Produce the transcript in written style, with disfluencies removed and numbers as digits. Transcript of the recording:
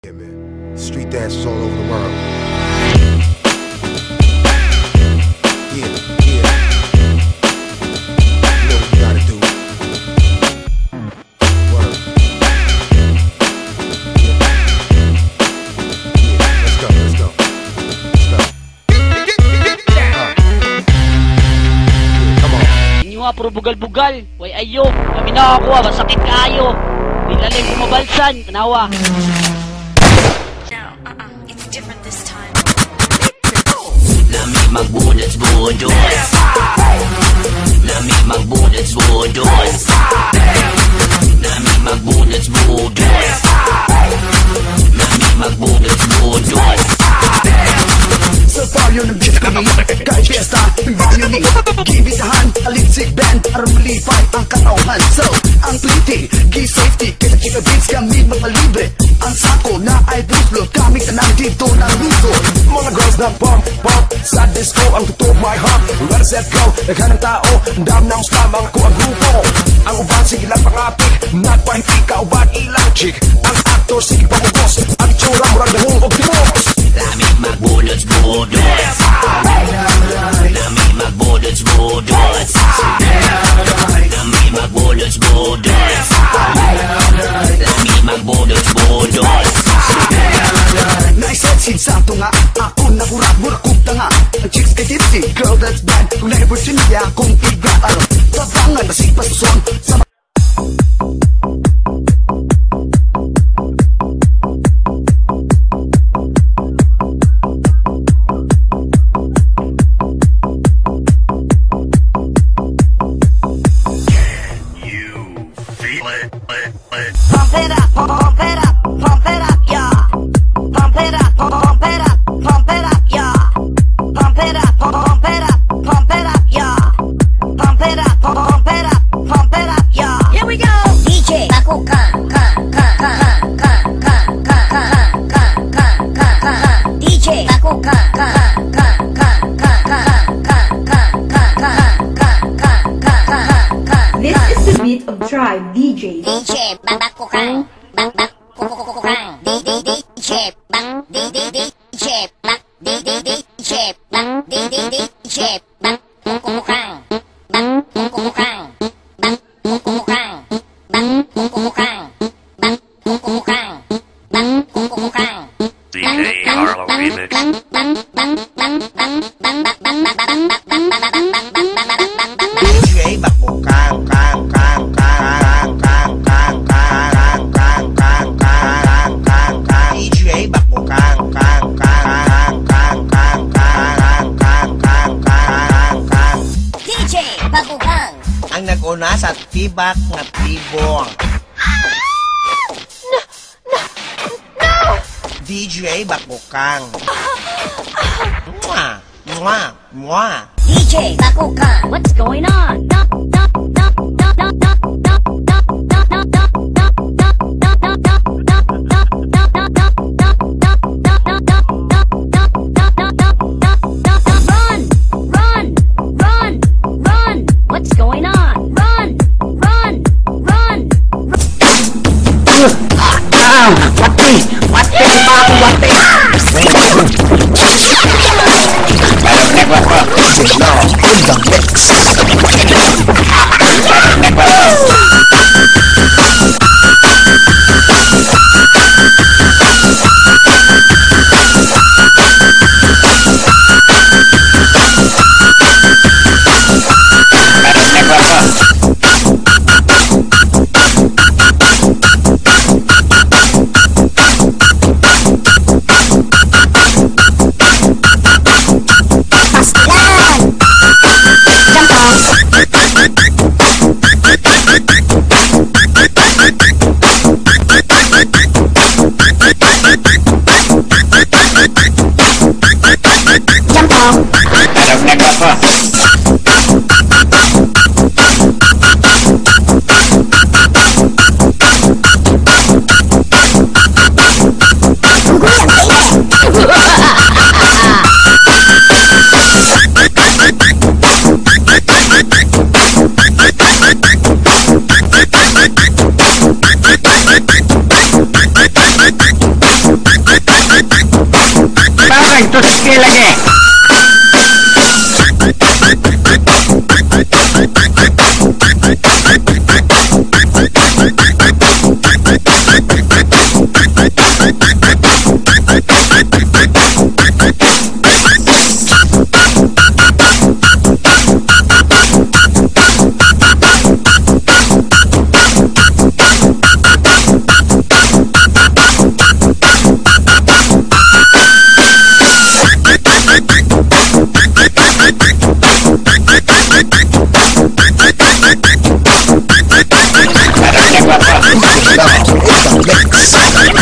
Yeah, man. Street dancers all over the world. Yeah, yeah. You know what you gotta do. Word. Yeah. Yeah, let's go, let's go. Let's go. Yeah, come on. Inyo nga puro bugal-bugal. Way ayo. Kami nakakuha. Masakit kayo. Bilalay bumabalsan. Kanawa. It's different this time. Lamig magbudots budots. Lamig magbudots budots. Lamig magbudots budots. Lamig magbudots budots. Sa baryo ng beat kami, kahit fiesta, hindi unique. Give it a hand, alinsik band, para malipay ang katauhan. So, ang pliti, give safety, kaya chika beats kami mapalibre. Ang sako na ay buslo, kami tanang dito ng luso. Mga girls na bump, bump, sa disco, ang tutuog my heart. Ready, set, go, naghan ng tao, ang dam ng stamang ko ang grupo. Ang uban, sige lang pangapik, nagpahipi ka, uban ilang chick. Ang actor, sige pamugos, ang itsura, murang dahong optimos. Lamig magbudots budots. Lamig magbudots budots. Lamig magbudots budots. Lamig magbudots budots. Naisetsin sa tunga, ako nakurap, murakog tanga. Ang chicks kay tipsy, girl that's bad. Kung na-opportunity akong i-grab, tabangan, masipasuson sa Pump it up, pump it up, pump it up, yeah. Pump it up, pump it up, pump it up, yeah. Pump it up, pump it up, pump it up, yeah. Pump it up, pump it up, pump it up, yeah. Here we go. DJ Baku DJ Baku This is the beat of Tribe DJ. DJ Bakukang, Bakukang, DJ Bang, DJ Bang, DJ Bang, DJ Bang, Bakukang, Bang, Bakukang, Bang, Bakukang, Bang, Bakukang, Bang, Bakukang, Bang, Bakukang. DJ Harlow Remix. DJ Bakukang, kang, kang, kang, kang, kang, kang, kang, kang, kang, kang, kang. DJ Bakukang, kang, kang, kang, kang, kang, kang, kang, kang, kang. DJ Bakukang. Ang nag-una sa tibak nga tibong. DJ Bakukang. Mwah, mwah, mwah. DJ Bakukang. What's going on? Run! What's going on? Run! Never in the mix. Tuski lagi. Mix.